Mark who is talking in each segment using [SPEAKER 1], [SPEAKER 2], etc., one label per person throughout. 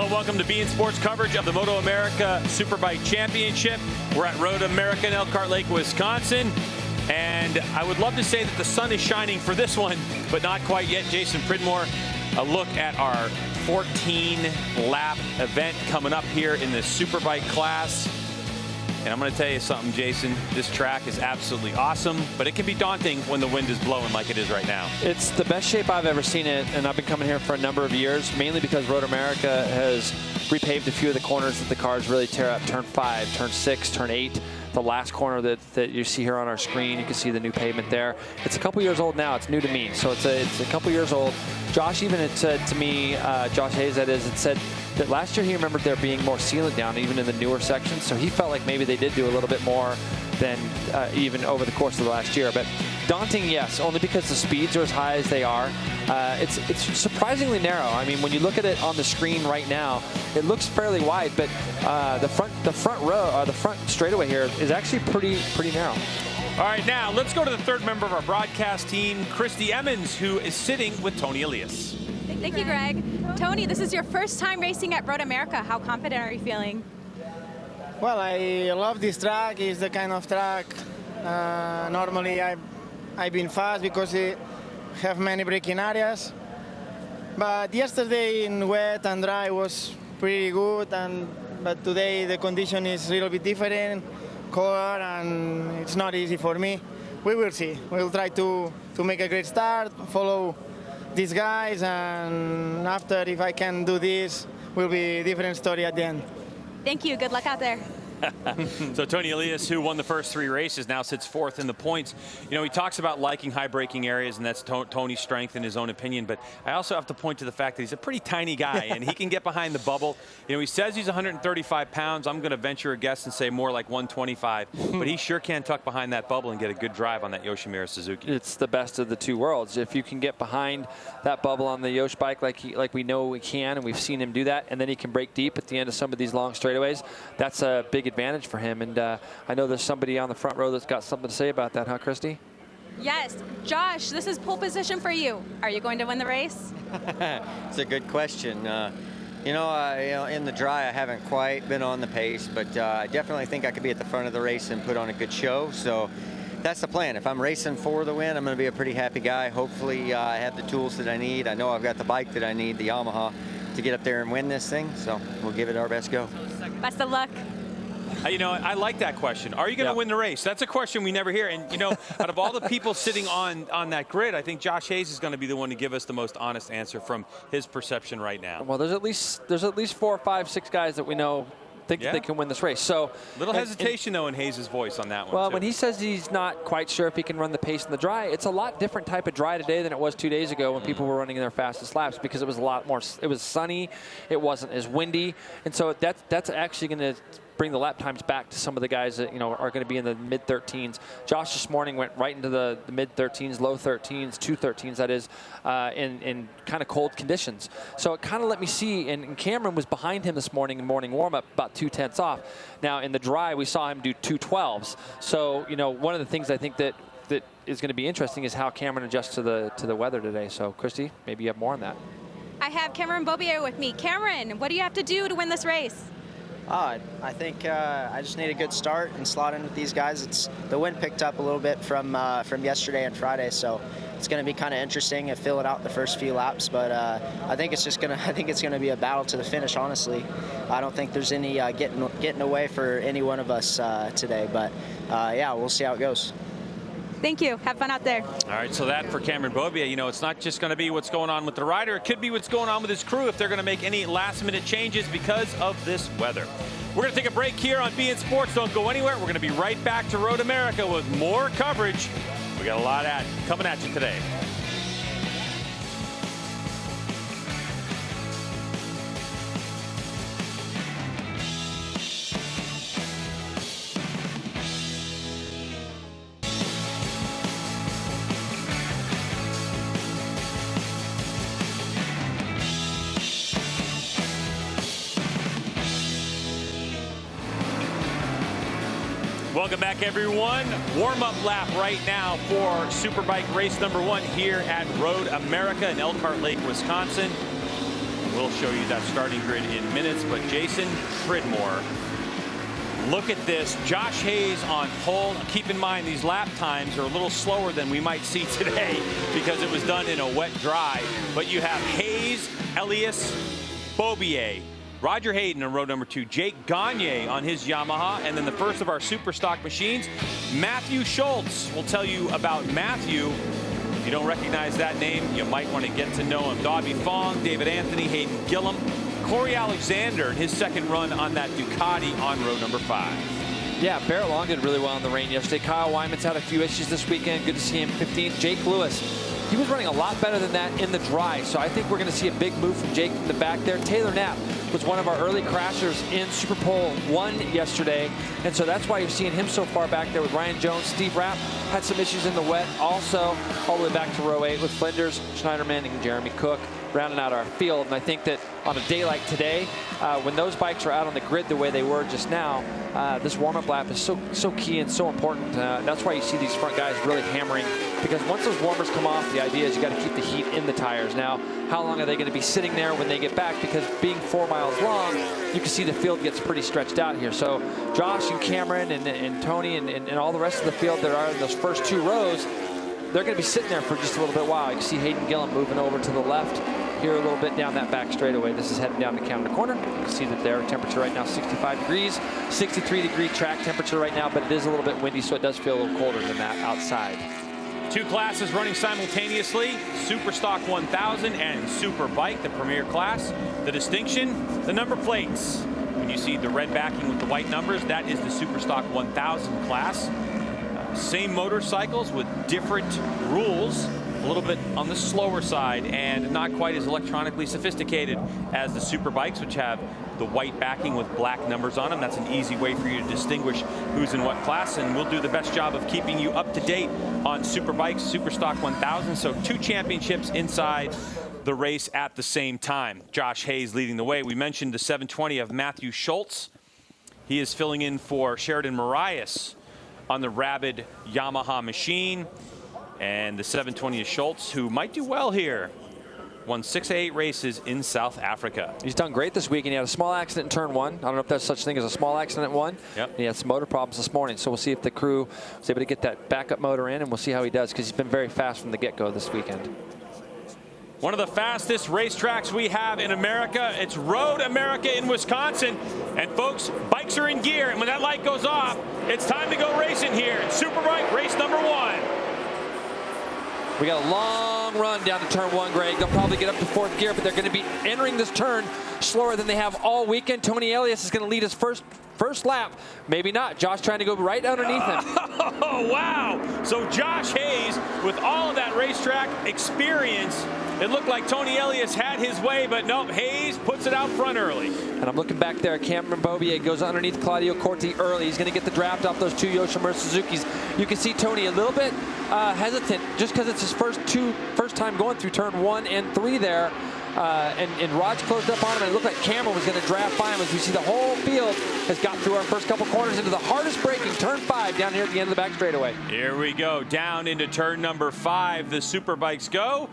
[SPEAKER 1] Hello, welcome to beIN Sports coverage of the MotoAmerica Superbike Championship. We're at Road America in Elkhart Lake, Wisconsin. And I would love to say that the sun is shining for this one, but not quite yet. Jason Pridmore, a look at our 14-lap event coming up here in the Superbike class. And I'm going to tell you something, Jason. This track is absolutely awesome, but it can be daunting when the wind is blowing like it is right now.
[SPEAKER 2] It's the best shape I've ever seen it, and I've been coming here for a number of years, mainly because Road America has repaved a few of the corners that the cars really tear up. Turn 5, turn 6, turn 8. The last corner that you see here on our screen, you can see the new pavement there. It's a couple years old now. It's new to me, so it's a couple years old. Josh even had said to me, Josh Hayes that is, it said that last year he remembered there being more sealant down even in the newer sections, so he felt like maybe they did do a little bit more than even over the course of the last year. But daunting, yes, only because the speeds are as high as they are. It's surprisingly narrow. I mean, when you look at it on the screen right now, it looks fairly wide, but the front row, or the front straightaway here is actually pretty narrow.
[SPEAKER 1] All right, now let's go to the third member of our broadcast team, Christy Emmons, who is sitting with Tony Elias.
[SPEAKER 3] Thank you, Greg. Tony, this is your first time racing at Road America. How confident are you feeling?
[SPEAKER 4] Well, I love this track. It's the kind of track normally I've been fast because it have many braking areas. But yesterday in wet and dry was pretty good, but today the condition is a little bit different, cold, and it's not easy for me. We will see. We'll try to make a great start, follow these guys, and after, if I can do this, will be a different story at the end.
[SPEAKER 3] Thank you. Good luck out there.
[SPEAKER 1] So Tony Elias, who won the first 3 races, now sits 4th in the points. You know, he talks about liking high braking areas, and that's Tony's strength in his own opinion. But I also have to point to the fact that he's a pretty tiny guy, and he can get behind the bubble. You know, he says he's 135 pounds. I'm going to venture a guess and say more like 125. But he sure can tuck behind that bubble and get a good drive on that Yoshimura Suzuki.
[SPEAKER 2] It's the best of the two worlds. If you can get behind that bubble on the Yosh bike like we know we can, and we've seen him do that, and then he can brake deep at the end of some of these long straightaways, that's a big advantage for him. And I know there's somebody on the front row that's got something to say about that, huh, Christy?
[SPEAKER 3] Yes. Josh, this is pole position for you. Are you going to win the race?
[SPEAKER 5] It's a good question. You know, in the dry, I haven't quite been on the pace, but I definitely think I could be at the front of the race and put on a good show. So that's the plan. If I'm racing for the win, I'm going to be a pretty happy guy. Hopefully, I have the tools that I need. I know I've got the bike that I need, the Yamaha, to get up there and win this thing. So we'll give it our best go.
[SPEAKER 3] Best of luck.
[SPEAKER 1] You know, I like that question. Are you going to win the race? That's a question we never hear. And, you know, out of all the people sitting on that grid, I think Josh Hayes is going to be the one to give us the most honest answer from his perception right now.
[SPEAKER 2] Well, there's at least 4, 5, 6 guys that we know think that they can win this race. So
[SPEAKER 1] little hesitation, though, in Hayes' voice on that one.
[SPEAKER 2] Well, when he says he's not quite sure if he can run the pace in the dry, it's a lot different type of dry today than it was 2 days ago when people were running their fastest laps, because it was a lot more. It was sunny, it wasn't as windy, and so that's actually going to bring the lap times back to some of the guys that, you know, are going to be in the mid-13s. Josh this morning went right into the mid-13s, low 13s, 213s, that is, in kind of cold conditions. So it kind of let me see, and Cameron was behind him this morning in morning warm-up, about 2/10 off. Now in the dry, we saw him do 212s. So, you know, one of the things I think that is going to be interesting is how Cameron adjusts to the weather today. So, Christy, maybe you have more on that.
[SPEAKER 3] I have Cameron Bobier with me. Cameron, what do you have to do to win this race?
[SPEAKER 6] I think I just need a good start and slot in with these guys. The wind picked up a little bit from yesterday and Friday, so it's going to be kind of interesting to fill it out the first few laps. But I think it's gonna be a battle to the finish. Honestly, I don't think there's any getting away for any one of us today. But yeah, we'll see how it goes.
[SPEAKER 3] Thank you. Have fun out there.
[SPEAKER 1] All right, so that for Cameron Bobier, you know, it's not just going to be what's going on with the rider. It could be what's going on with his crew if they're going to make any last-minute changes because of this weather. We're going to take a break here on beIN Sports. Don't go anywhere. We're going to be right back to Road America with more coverage. We got a lot coming at you today. Welcome back, everyone. Warm-up lap right now for Superbike race number 1 here at Road America in Elkhart Lake, Wisconsin. We'll show you that starting grid in minutes, but Jason Pridmore, look at this. Josh Hayes on pole. Keep in mind these lap times are a little slower than we might see today because it was done in a wet dry. But you have Hayes, Elias, Beaubier, Roger Hayden on row number 2, Jake Gagne on his Yamaha, and then the first of our super stock machines, Matthew Schultz. We'll tell you about Matthew. If you don't recognize that name, you might want to get to know him. Dobby Fong, David Anthony, Hayden Gillum, Corey Alexander in his second run on that Ducati on row number 5.
[SPEAKER 2] Yeah, Barrett Long did really well in the rain yesterday. Kyle Wyman's had a few issues this weekend. Good to see him 15th. Jake Lewis, he was running a lot better than that in the dry, so I think we're going to see a big move from Jake from the back there. Taylor Knapp was one of our early crashers in Super Pole 1 yesterday, and so that's why you're seeing him so far back there with Ryan Jones. Steve Rapp had some issues in the wet also, all the way back to row 8 with Flinders, Schneiderman, and Jeremy Cook rounding out our field. And I think that on a day like today, when those bikes are out on the grid the way they were just now, this warm-up lap is so key and so important. That's why you see these front guys really hammering, because once those warmers come off, the idea is you got to keep the heat in the tires. Now, how long are they going to be sitting there when they get back? Because being 4 miles long, you can see the field gets pretty stretched out here. So Josh and Cameron and Tony and all the rest of the field that are in those first 2 rows, they're going to be sitting there for just a little bit while. You can see Hayden Gillum moving over to the left here a little bit down that back straightaway. This is heading down to Canada Corner. You can see that their temperature right now 65 degrees, 63-degree track temperature right now, but it is a little bit windy, so it does feel a little colder than that outside.
[SPEAKER 1] 2 classes running simultaneously, Super Stock 1000 and Superbike, the premier class. The distinction, the number plates. When you see the red backing with the white numbers, that is the Super Stock 1000 class. Same motorcycles with different rules, a little bit on the slower side and not quite as electronically sophisticated as the Superbikes, which have the white backing with black numbers on them. That's an easy way for you to distinguish who's in what class, and we'll do the best job of keeping you up to date on Superbikes, Super Stock 1000. So 2 championships inside the race at the same time. Josh Hayes leading the way. We mentioned the 720 of Matthew Schultz. He is filling in for Sheridan Marias on the Rabid Yamaha machine. And the 720 is Schultz, who might do well here. Won 6 of 8 races in South Africa.
[SPEAKER 2] He's done great this week, and he had a small accident in turn 1. I don't know if there's such thing as a small accident at 1.
[SPEAKER 1] Yep.
[SPEAKER 2] He had some motor problems this morning, so we'll see if the crew was able to get that backup motor in, and we'll see how he does, because he's been very fast from the get-go this weekend.
[SPEAKER 1] One of the fastest racetracks we have in America. It's Road America in Wisconsin. And folks, bikes are in gear, and when that light goes off, it's time to go racing here. It's Superbike race number 1.
[SPEAKER 2] We got a long run down to turn 1, Greg. They'll probably get up to 4th gear, but they're going to be entering this turn slower than they have all weekend. Tony Elias is going to lead his first lap. Maybe not. Josh trying to go right underneath him.
[SPEAKER 1] Oh, wow. So Josh Hayes, with all of that racetrack experience, it looked like Tony Elias had his way, but nope, Hayes puts it out front early.
[SPEAKER 2] And I'm looking back there. Cameron Beaubier goes underneath Claudio Corti early. He's going to get the draft off those 2 Yoshimura Suzukis. You can see Tony a little bit hesitant just because it's his first time going through turn 1 and 3 there. And Raj closed up on him, and it looked like Cameron was going to draft by him. As we see, the whole field has got through our first couple corners into the hardest braking turn 5 down here at the end of the back straightaway.
[SPEAKER 1] Here we go, down into turn number 5. The Superbikes go.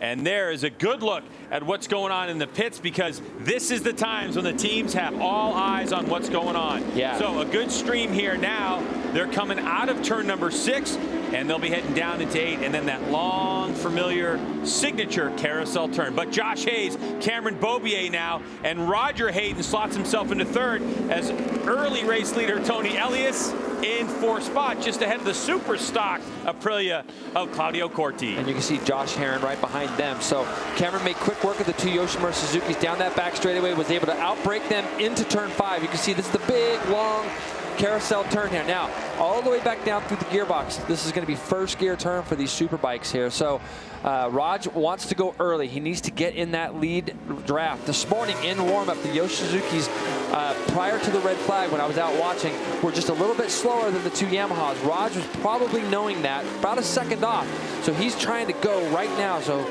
[SPEAKER 1] And there is a good look at what's going on in the pits, because this is the times when the teams have all eyes on what's going on.
[SPEAKER 2] Yeah.
[SPEAKER 1] So a good stream here now. They're coming out of turn number 6, and they'll be heading down into 8, and then that long, familiar signature carousel turn. But Josh Hayes, Cameron Beaubier now, and Roger Hayden slots himself into 3rd as early race leader Tony Elias in 4th spot, just ahead of the super stock Aprilia of Claudio Corti.
[SPEAKER 2] And you can see Josh Herron right behind them. So Cameron made quick work of the 2 Yoshimura Suzukis down that back straightaway, was able to outbrake them into turn 5. You can see this is the big, long carousel turn here. Now, all the way back down through the gearbox, this is going to be first gear turn for these super bikes here. So Raj wants to go early. He needs to get in that lead draft. This morning in warm-up, the Yoshimura Suzukis, prior to the red flag when I was out watching, were just a little bit slower than the 2 Yamahas. Raj was probably knowing that, about a second off. So he's trying to go right now. So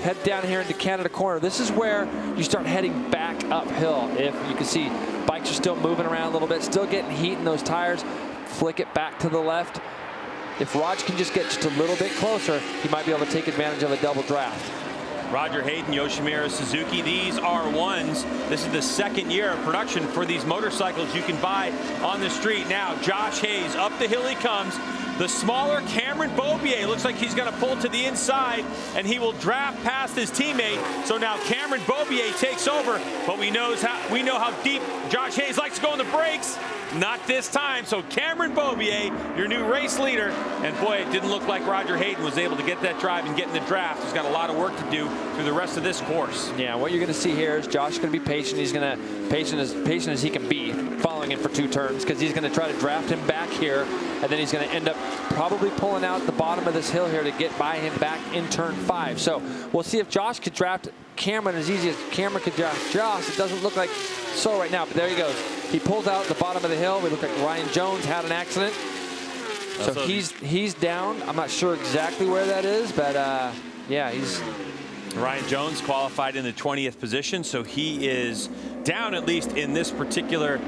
[SPEAKER 2] head down here into Canada Corner. This is where you start heading back uphill. If you can see, bikes are still moving around a little bit, still getting heat in those tires. Flick it back to the left. If Raj can just get just a little bit closer, he might be able to take advantage of a double draft.
[SPEAKER 1] Roger Hayden, Yoshimura Suzuki, these are ones. This is the second year of production for these motorcycles you can buy on the street. Now, Josh Hayes, up the hill he comes. The smaller Cameron Beaubier looks like he's going to pull to the inside, and he will draft past his teammate. So now Cameron Beaubier takes over, but we know how deep Josh Hayes likes to go on the brakes. Not this time. So Cameron Beaubier, your new race leader, and boy, it didn't look like Roger Hayden was able to get that drive and get in the draft. He's got a lot of work to do through the rest of this course.
[SPEAKER 2] Yeah, what you're going to see here is Josh going to be patient. He's going to patient as he can be, following him for 2 turns, because he's going to try to draft him back here, and then he's going to end up probably pulling out the bottom of this hill here to get by him back in turn 5. So we'll see if Josh could draft Cameron as easy as Cameron could draft Josh. It doesn't look like so right now, but there he goes. He pulls out the bottom of the hill. We look like Ryan Jones had an accident. So he's down. I'm not sure exactly where that is, but yeah, he's...
[SPEAKER 1] Ryan Jones qualified in the 20th position, so he is down at least in this particular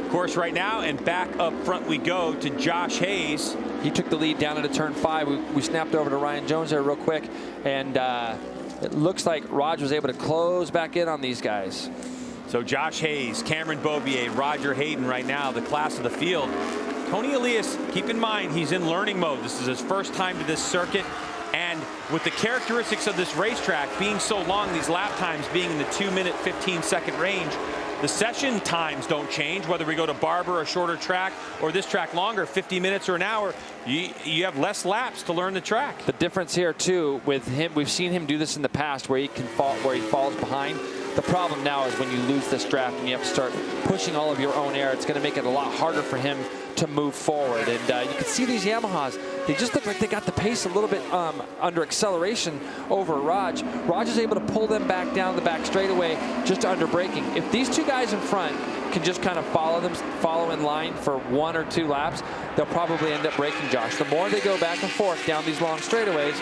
[SPEAKER 1] course right now. And back up front we go to Josh Hayes.
[SPEAKER 2] He took the lead down into turn 5. We snapped over to Ryan Jones there real quick, and it looks like Raj was able to close back in on these guys.
[SPEAKER 1] So Josh Hayes, Cameron Beaubier, Roger Hayden right now, the class of the field. Tony Elias, keep in mind, he's in learning mode. This is his first time to this circuit. And with the characteristics of this racetrack being so long, these lap times being in the 2-minute, 15-second range, the session times don't change, whether we go to Barber, a shorter track, or this track longer, 50 minutes or an hour. You have less laps to learn the track.
[SPEAKER 2] The difference here, too, with him, we've seen him do this in the past where he can fall, where he falls behind. The problem now is when you lose this draft and you have to start pushing all of your own air, it's going to make it a lot harder for him to move forward. And you can see these Yamahas, they just look like they got the pace a little bit under acceleration over Raj. Raj is able to pull them back down the back straightaway just under braking. If these 2 guys in front can just kind of follow in line for 1 or 2 laps, they'll probably end up breaking Josh. The more they go back and forth down these long straightaways,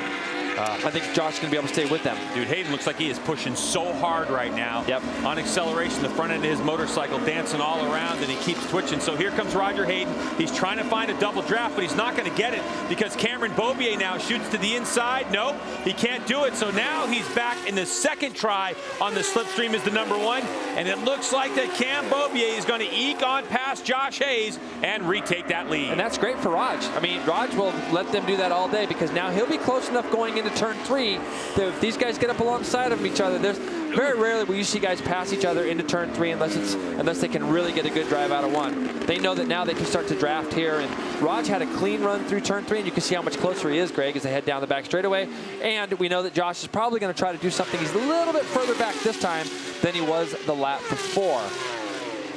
[SPEAKER 2] I think Josh is going to be able to stay with them.
[SPEAKER 1] Dude, Hayden looks like he is pushing so hard right now.
[SPEAKER 2] Yep.
[SPEAKER 1] On acceleration, the front end of his motorcycle dancing all around, and he keeps twitching. So here comes Roger Hayden. He's trying to find a double draft, but he's not going to get it because Cameron Beaubier now shoots to the inside. Nope, he can't do it. So now he's back in the second try on the slipstream as the #1. And it looks like that Cam Beaubier is going to eke on past Josh Hayes and retake that lead.
[SPEAKER 2] And that's great for Raj. I mean, Raj will let them do that all day because now he'll be close enough going into turn 3 that if these guys get up alongside of each other, there's very rarely will you see guys pass each other into turn 3 unless they can really get a good drive out of 1. They know that now they can start to draft here, and Raj had a clean run through turn 3, and you can see how much closer he is, Greg, as they head down the back straightaway. And we know that Josh is probably going to try to do something. He's a little bit further back this time than he was the lap before.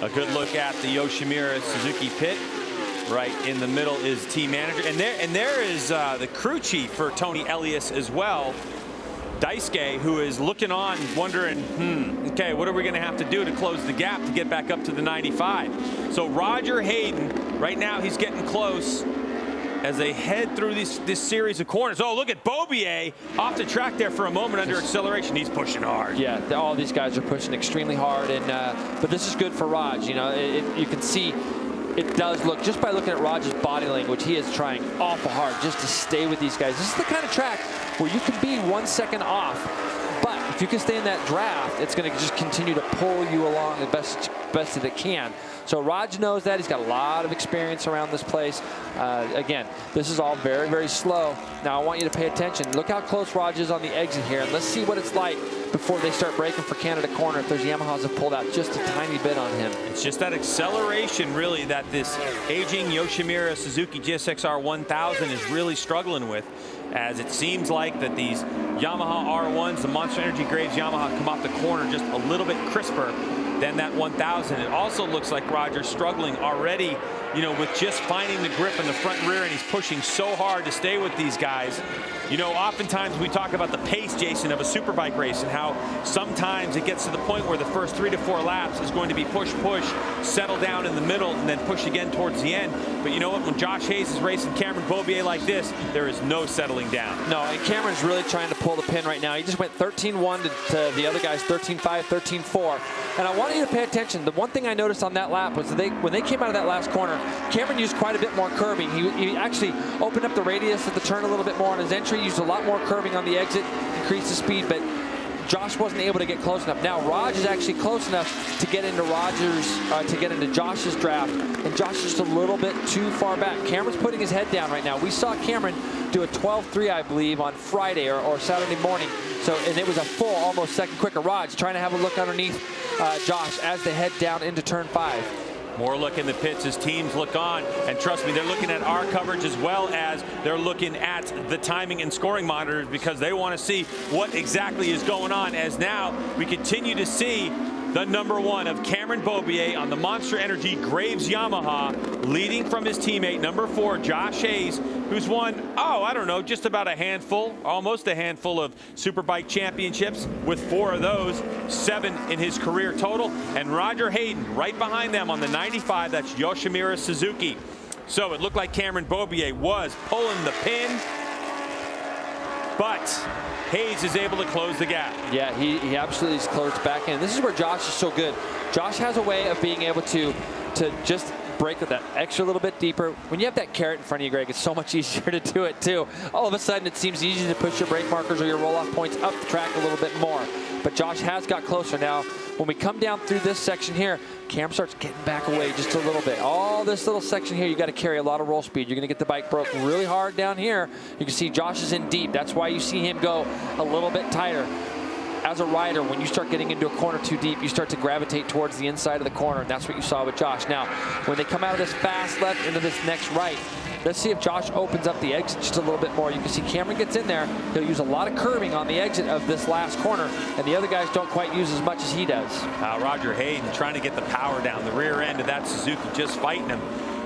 [SPEAKER 1] A good look at the Yoshimura Suzuki pit. Right in the middle is team manager, and there is the crew chief for Tony Elias as well, Daisuke, who is looking on, wondering, okay, what are we going to have to do to close the gap to get back up to the 95? So Roger Hayden, right now he's getting close as they head through this series of corners. Oh, look at Beaubier off the track there for a moment under acceleration. He's pushing hard.
[SPEAKER 2] Yeah, all these guys are pushing extremely hard, and but this is good for Raj. You know, you can see. It does look, just by looking at Raj's body language, he is trying awful hard just to stay with these guys. This is the kind of track where you can be 1 second off, but if you can stay in that draft, it's going to just continue to pull you along the best that it can. So Raj knows that. He's got a lot of experience around this place. Again, this is all very, very slow. Now I want you to pay attention. Look how close Raj is on the exit here, and let's see what it's like before they start braking for Canada Corner if those Yamahas have pulled out just a tiny bit on him.
[SPEAKER 1] It's just that acceleration, really, that this aging Yoshimura Suzuki GSX-R 1000 is really struggling with, as it seems like that these Yamaha R1s, the Monster Energy Graves Yamaha, come off the corner just a little bit crisper than that 1000. It also looks like Roger's struggling already, you know, with just finding the grip in the front and rear, and he's pushing so hard to stay with these guys. You know, oftentimes we talk about the pace, Jason, of a superbike race and how sometimes it gets to the point where the first 3 to 4 laps is going to be push, settle down in the middle, and then push again towards the end. But you know what? When Josh Hayes is racing Cameron Beaubier like this, there is no settling down.
[SPEAKER 2] No, and Cameron's really trying to pull the pin right now. He just went 13-1 to the other guys 13-5, 13-4. And I want you to pay attention. The one thing I noticed on that lap was that when they came out of that last corner, Cameron used quite a bit more curbing. He actually opened up the radius of the turn a little bit more on his entry, used a lot more curbing on the exit, increased the speed, but Josh wasn't able to get close enough. Now Raj is actually close enough to get into Josh's draft, and Josh is just a little bit too far back. Cameron's putting his head down right now. We saw Cameron do a 12.3, I believe, on Friday or Saturday morning. So, and it was a full, almost second quicker. Raj trying to have a look underneath Josh as they head down into turn 5.
[SPEAKER 1] More look in the pits as teams look on, and trust me, they're looking at our coverage as well as they're looking at the timing and scoring monitors, because they want to see what exactly is going on, as now we continue to see the number 1 of Cameron Beaubier on the Monster Energy Graves Yamaha, leading from his teammate number 4, Josh Hayes, who's won, I don't know, just about a handful, almost a handful of Superbike championships, with 4 of those, 7 in his career total. And Roger Hayden right behind them on the 95, that's Yoshimura Suzuki. So it looked like Cameron Beaubier was pulling the pin, but Hayes is able to close the gap.
[SPEAKER 2] Yeah, he absolutely is closed back in. This is where Josh is so good. Josh has a way of being able to just brake with that extra little bit deeper. When you have that carrot in front of you, Greg, it's so much easier to do it too. All of a sudden, it seems easy to push your brake markers or your roll-off points up the track a little bit more. But Josh has got closer. Now, when we come down through this section here, Cam starts getting back away just a little bit. All this little section here, you got to carry a lot of roll speed. You're going to get the bike broke really hard down here. You can see Josh is in deep. That's why you see him go a little bit tighter. As a rider, when you start getting into a corner too deep, you start to gravitate towards the inside of the corner, and that's what you saw with Josh. Now, when they come out of this fast left into this next right, let's see if Josh opens up the exit just a little bit more. You can see Cameron gets in there. He'll use a lot of curbing on the exit of this last corner, and the other guys don't quite use as much as he does.
[SPEAKER 1] Roger Hayden trying to get the power down. The rear end of that Suzuki just fighting him.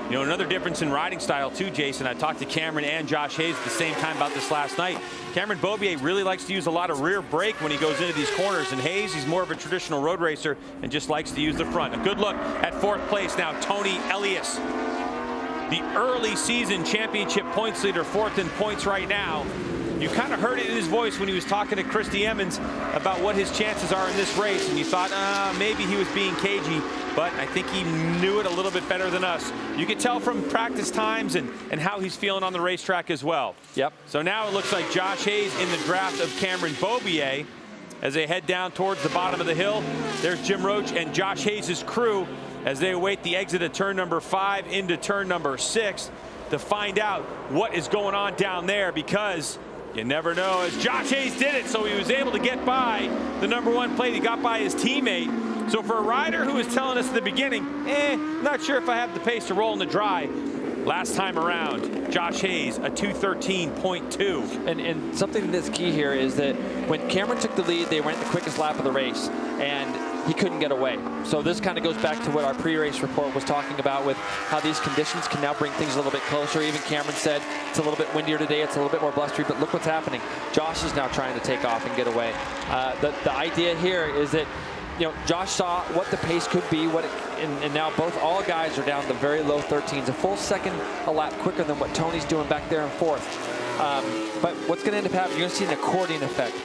[SPEAKER 1] You know, another difference in riding style too, Jason. I talked to Cameron and Josh Hayes at the same time about this last night. Cameron Beaubier really likes to use a lot of rear brake when he goes into these corners, and Hayes, he's more of a traditional road racer and just likes to use the front. A good look at 4th place now, Tony Elias, the early season championship points leader, 4th in points right now. You kind of heard it in his voice when he was talking to Christy Emmons about what his chances are in this race, and you thought maybe he was being cagey, but I think he knew it a little bit better than us. You could tell from practice times and how he's feeling on the racetrack as well.
[SPEAKER 2] Yep.
[SPEAKER 1] So now it looks like Josh Hayes in the draft of Cameron Beaubier as they head down towards the bottom of the hill. There's Jim Roach and Josh Hayes' crew as they await the exit of turn number 5 into turn number 6 to find out what is going on down there, because you never know, as Josh Hayes did it, so he was able to get by the number 1 plate. He got by his teammate. So for a rider who was telling us at the beginning, not sure if I have the pace to roll in the dry, last time around, Josh Hayes, a 2:13.2.
[SPEAKER 2] And something that's key here is that when Cameron took the lead, they went the quickest lap of the race, and he couldn't get away. So this kind of goes back to what our pre-race report was talking about, with how these conditions can now bring things a little bit closer. Even Cameron said it's a little bit windier today, it's a little bit more blustery, but look what's happening. Josh is now trying to take off and get away. The idea here is that, you know, Josh saw what the pace could be, and now all guys are down the very low 13s, a full second a lap quicker than what Tony's doing back there in 4th. But what's going to end up happening, you're going to see an accordion effect.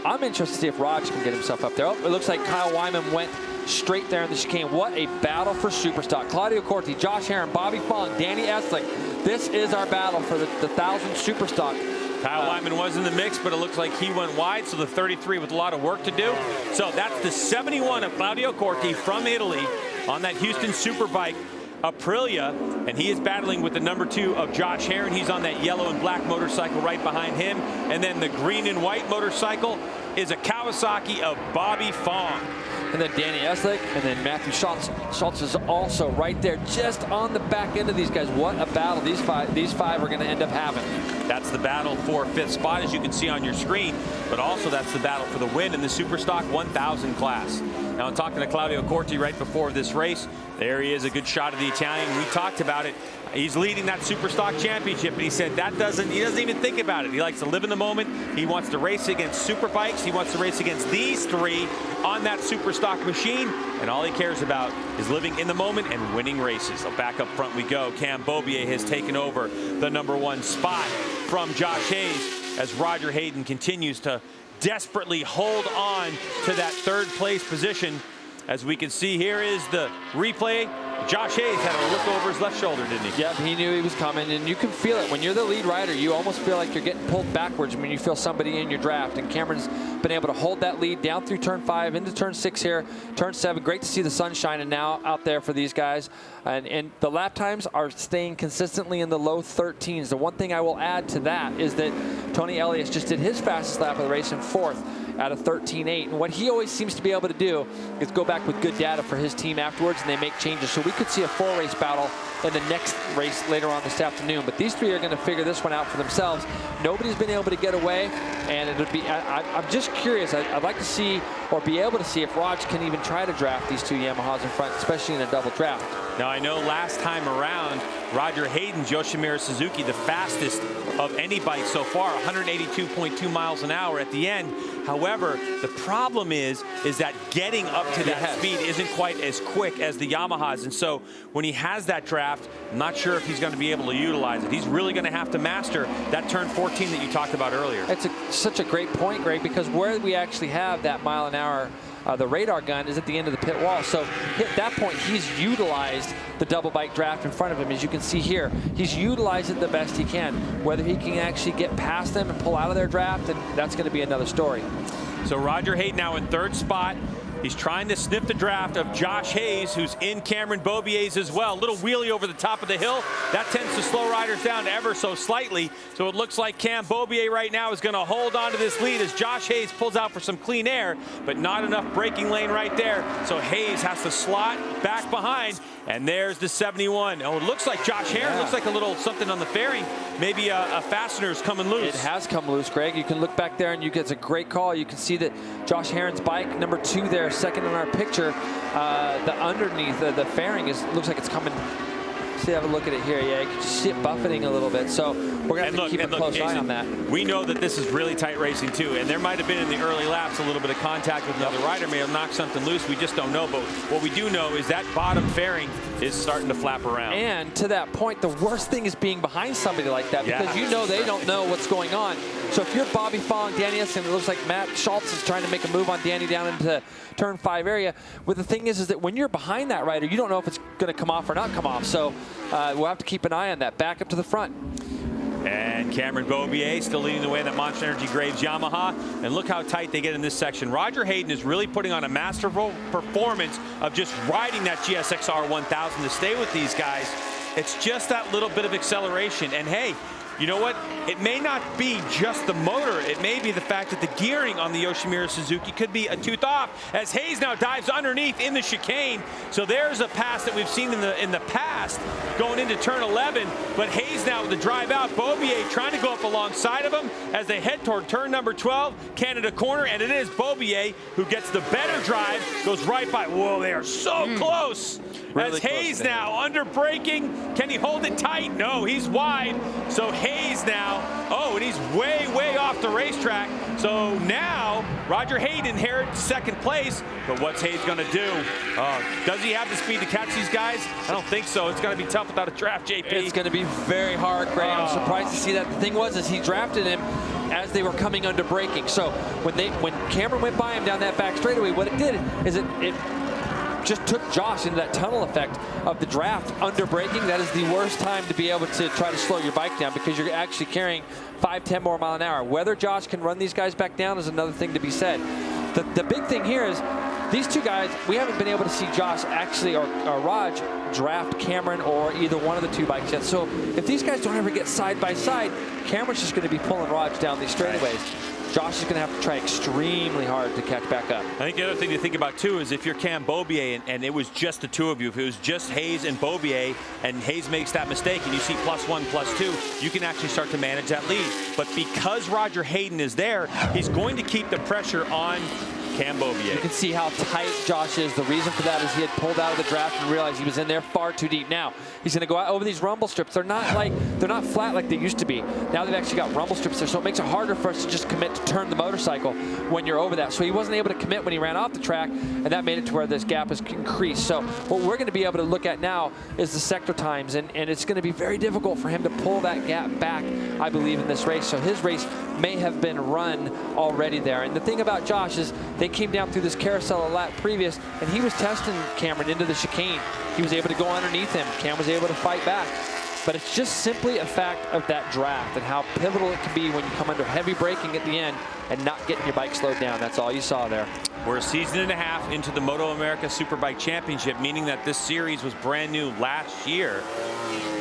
[SPEAKER 2] I'm interested to see if Raj can get himself up there. Oh, it looks like Kyle Wyman went straight there in the chicane. What a battle for Superstock. Claudio Corti, Josh Herron, Bobby Fong, Danny Eslick. This is our battle for the 1,000 Superstock.
[SPEAKER 1] Kyle Wyman was in the mix, but it looks like he went wide, so the 33 with a lot of work to do. So that's the 71 of Claudio Corti from Italy on that Houston Superbike Aprilia, and he is battling with the number 2 of Josh Herron. He's on that yellow and black motorcycle right behind him, and then the green and white motorcycle is a Kawasaki of Bobby Fong.
[SPEAKER 2] And then Danny Eslick, and then Matthew Schultz is also right there, just on the back end of these guys. What a battle these five are going to end up having.
[SPEAKER 1] That's the battle for 5th spot, as you can see on your screen, but also that's the battle for the win in the Superstock 1000 class. Now, I'm talking to Claudio Corti right before this race. There he is, a good shot of the Italian. We talked about it. He's leading that Superstock championship, and he said he doesn't even think about it. He likes to live in the moment. He wants to race against Superbikes. He wants to race against these 3 on that Superstock machine, and all he cares about is living in the moment and winning races. So back up front we go. Cam Beaubier has taken over the number 1 spot from Josh Hayes as Roger Hayden continues to desperately hold on to that 3rd place position. As we can see, here is the replay Josh Hayes had a look over his left shoulder, didn't he?
[SPEAKER 2] Yep, he knew he was coming, and you can feel it. When you're the lead rider, you almost feel like you're getting pulled backwards when you feel somebody in your draft, and Cameron's been able to hold that lead down through turn 5 into turn 6 here, turn 7. Great to see the sun shining now out there for these guys, and the lap times are staying consistently in the low 13s. The one thing I will add to that is that Tony Elias just did his fastest lap of the race in 4th at a 13.8, and what he always seems to be able to do is go back with good data for his team afterwards, and they make changes. So we could see a 4-race battle in the next race later on this afternoon, but these 3 are going to figure this one out for themselves. Nobody's been able to get away, and it would be, I'm just curious. I'd like to see, or be able to see, if Raj can even try to draft these 2 Yamahas in front, especially in a double draft.
[SPEAKER 1] Now, I know last time around, Roger Hayden's Yoshimura Suzuki, the fastest of any bike so far, 182.2 miles an hour at the end. However, the problem is that getting up to that speed isn't quite as quick as the Yamahas. And so when he has that draft, I'm not sure if he's going to be able to utilize it. He's really going to have to master that turn 14 that you talked about earlier.
[SPEAKER 2] It's such a great point, Greg, because where we actually have that mile an hour, the radar gun is at the end of the pit wall. So at that point, he's utilized the double bike draft in front of him. As you can see here, he's utilized it the best he can. Whether he can actually get past them and pull out of their draft, and that's going to be another story.
[SPEAKER 1] So Roger Hayden now in 3rd spot. He's trying to sniff the draft of Josh Hayes, who's in Cameron Beaubier's as well. Little wheelie over the top of the hill. That tends to slow riders down ever so slightly. So it looks like Cam Beaubier right now is going to hold on to this lead as Josh Hayes pulls out for some clean air, but not enough braking lane right there. So Hayes has to slot back behind. And there's the 71. Oh, it looks like Josh Herron. Looks like a little something on the fairing. Maybe a fastener's coming loose.
[SPEAKER 2] It has come loose, Greg. You can look back there and it's a great call. You can see that Josh Herron's bike, number 2 there, second in our picture. The underneath, the fairing looks like it's coming. See, have a look at it here. Yeah, you can just see it buffeting a little bit. So we're going to have to keep a close eye on that.
[SPEAKER 1] We know that this is really tight racing too, and there might have been in the early laps a little bit of contact with another rider, may have knocked something loose. We just don't know. But what we do know is that bottom fairing is starting to flap around.
[SPEAKER 2] And to that point, the worst thing is being behind somebody like that, because you know they don't know what's going on. So if you're Bobby following Danny and it looks like Matt Schultz is trying to make a move on Danny down into turn 5 area. But the thing is that when you're behind that rider, you don't know if it's going to come off or not come off. So we'll have to keep an eye on that. Back up to the front.
[SPEAKER 1] And Cameron Beaubier still leading the way in that Monster Energy Graves Yamaha. And look how tight they get in this section. Roger Hayden is really putting on a masterful performance of just riding that GSXR 1000 to stay with these guys. It's just that little bit of acceleration. And hey, you know what? It may not be just the motor. It may be the fact that the gearing on the Yoshimura Suzuki could be a tooth off as Hayes now dives underneath in the chicane. So there's a pass that we've seen in the past going into turn 11. But Hayes now with the drive out. Beaubier trying to go up alongside of him as they head toward turn number 12, Canada corner. And it is Beaubier who gets the better drive, goes right by. Whoa, they are so close. Really as Hayes now under braking. Can he hold it tight? No, he's wide. So Hayes now, and he's way, way off the racetrack. So now Roger Hayden inherits 2nd place. But what's Hayes going to do? Does he have the speed to catch these guys? I don't think so. It's going to be tough without a draft, JP.
[SPEAKER 2] It's going to be very hard, Greg. I'm surprised to see that. The thing is he drafted him as they were coming under braking. So when Cameron went by him down that back straightaway, what it did is it just took Josh into that tunnel effect of the draft under braking. That is the worst time to be able to try to slow your bike down, because you're actually carrying 5-10 more mile an hour. Whether Josh can run these guys back down is another thing to be said. The big thing here is these 2 guys, we haven't been able to see Josh actually or Raj draft Cameron or either one of the 2 bikes yet. So if these guys don't ever get side by side, Cameron's just going to be pulling Raj down these straightaways. Josh is going to have to try extremely hard to catch back up.
[SPEAKER 1] I think the other thing to think about too is if you're Cam Beaubier and it was just the 2 of you, if it was just Hayes and Beaubier and Hayes makes that mistake and you see +1, +2, you can actually start to manage that lead. But because Roger Hayden is there, he's going to keep the pressure on Cam Beaubier.
[SPEAKER 2] You can see how tight Josh is. The reason for that is he had pulled out of the draft and realized he was in there far too deep. Now he's going to go out over these rumble strips. They're not flat like they used to be. Now they've actually got rumble strips there, so it makes it harder for us to just commit to turn the motorcycle when you're over that. So he wasn't able to commit when he ran off the track, and that made it to where this gap has increased. So what we're going to be able to look at now is the sector times, and it's going to be very difficult for him to pull that gap back, I believe, in this race. So his race may have been run already there. And the thing about Josh is they They came down through this carousel a lap previous, and he was testing Cameron into the chicane. He was able to go underneath him. Cam was able to fight back. But it's just simply a fact of that draft and how pivotal it can be when you come under heavy braking at the end and not getting your bike slowed down. That's all you saw there.
[SPEAKER 1] We're a season and a half into the MotoAmerica Superbike Championship, meaning that this series was brand new last year.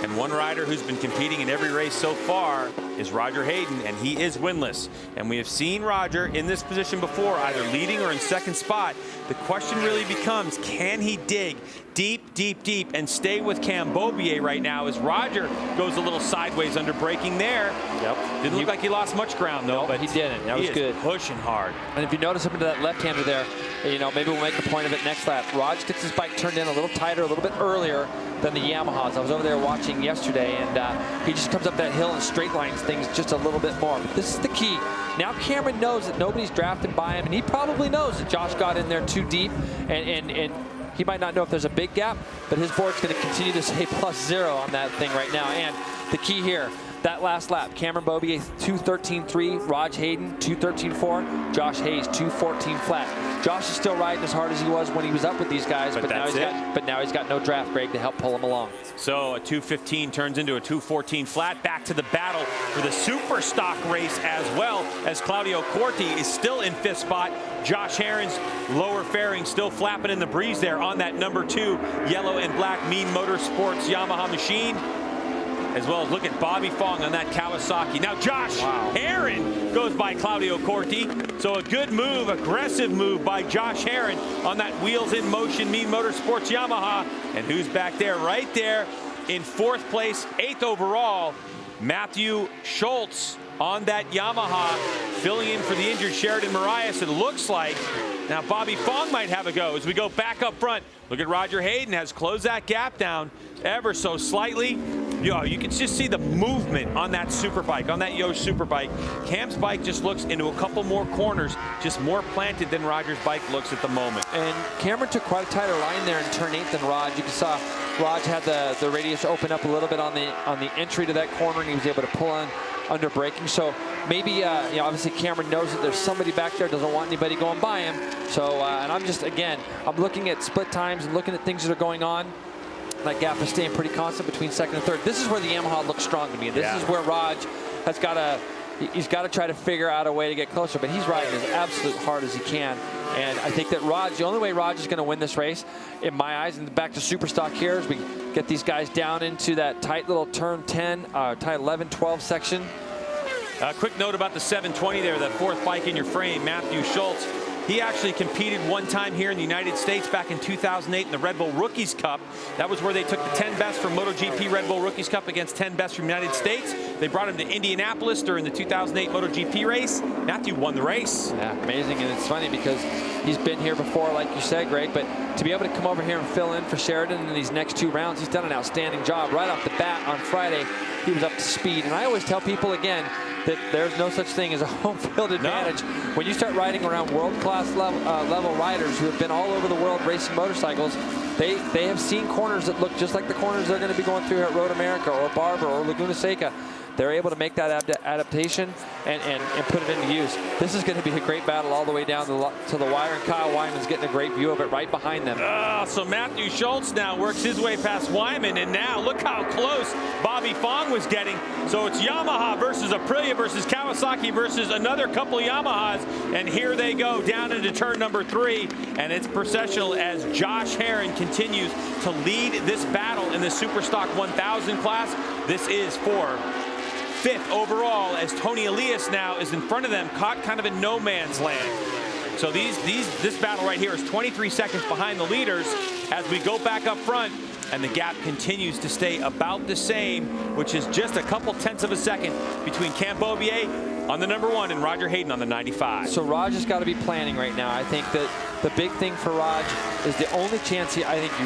[SPEAKER 1] And one rider who's been competing in every race so far is Roger Hayden, and he is winless. And we have seen Roger in this position before, either leading or in second spot. The question really becomes, can he dig deep, deep, deep and stay with Cam Beaubier right now as Roger goes a little sideways under braking there.
[SPEAKER 2] Yep.
[SPEAKER 1] Didn't look like he lost much ground, though.
[SPEAKER 2] No, but he didn't. That was good.
[SPEAKER 1] Pushing hard.
[SPEAKER 2] And if you notice him into that left-hander there, you know, maybe we'll make a point of it next lap. Raj gets his bike turned in a little tighter, a little bit earlier than the Yamahas. I was over there watching yesterday, and he just comes up that hill and straight lines things just a little bit more. But this is the key. Now Cameron knows that nobody's drafted by him, and he probably knows that Josh got in there too deep, and he might not know if there's a big gap, but his board's going to continue to say +0 on that thing right now. And the key here, that last lap, Cameron Beaubier 2:13.3, Raj Hayden 2:13.4, Josh Hayes 2:14 flat. Josh is still riding as hard as he was when he was up with these guys, but now he's got no draft, Greg, to help pull him along.
[SPEAKER 1] So a 2:15 turns into a 2:14 flat. Back to the battle for the super stock race, as well as Claudio Corti is still in 5th spot. Josh Herron's lower fairing still flapping in the breeze there on that #2 yellow and black Mean Motorsports Yamaha machine. As well as look at Bobby Fong on that Kawasaki. Now Josh Herron goes by Claudio Corti. So a good move, aggressive move by Josh Herron on that Wheels in Motion Mean Motorsports Yamaha. And who's back there? Right there in 4th place, 8th overall, Matthew Schultz on that Yamaha, filling in for the injured Sheridan Marias. It looks like now Bobby Fong might have a go as we go back up front. Look at Roger Hayden has closed that gap down ever so slightly. You can just see the movement on that Superbike, on that Yosh Superbike. Cam's bike just looks into a couple more corners, just more planted than Roger's bike looks at the moment.
[SPEAKER 2] And Cameron took quite a tighter line there in turn 8 than Raj. You saw Raj had the radius open up a little bit on the entry to that corner, and he was able to pull on under braking. So maybe, you know, obviously Cameron knows that there's somebody back there, doesn't want anybody going by him. So, and I'm just, again, I'm looking at split times and looking at things that are going on. That gap is staying pretty constant between 2nd and 3rd. This is where the Yamaha looks strong to me. This is where Raj has got to, he's got to try to figure out a way to get closer, but he's riding as absolute hard as he can. And I think that Raj, the only way Raj is going to win this race, in my eyes, and back to Superstock here, as we get these guys down into that tight little turn 10, tight 11, 12 section.
[SPEAKER 1] A quick note about the 720 there, that 4th bike in your frame, Matthew Schultz. He actually competed one time here in the United States back in 2008 in the Red Bull Rookies Cup. That was where they took the 10 best from MotoGP Red Bull Rookies Cup against 10 best from the United States. They brought him to Indianapolis during the 2008 MotoGP race. Matthew won the race.
[SPEAKER 2] Yeah, amazing. And it's funny because he's been here before, like you said, Greg, but to be able to come over here and fill in for Sheridan in these next 2 rounds, he's done an outstanding job. Right off the bat on Friday, he was up to speed. And I always tell people, again, that there's no such thing as a home field advantage. No. When you start riding around world-class level riders who have been all over the world racing motorcycles, they have seen corners that look just like the corners they're going to be going through at Road America or Barber or Laguna Seca. They're able to make that adaptation and put it into use. This is going to be a great battle all the way down to the wire, and Kyle Wyman's getting a great view of it right behind them.
[SPEAKER 1] So Matthew Schultz now works his way past Wyman, and now look how close Bobby Fong was getting. So it's Yamaha versus Aprilia versus Kawasaki versus another couple Yamahas, and here they go down into turn number 3, and it's processional as Josh Herron continues to lead this battle in the Superstock 1000 class. This is for 5th overall, as Tony Elias now is in front of them, caught kind of in no man's land. So this battle right here is 23 seconds behind the leaders as we go back up front, and the gap continues to stay about the same, which is just a couple tenths of a second between Cam Beaubier on the #1 and Roger Hayden on the 95.
[SPEAKER 2] So Raj has got to be planning right now. I think that the big thing for Raj is the only chance he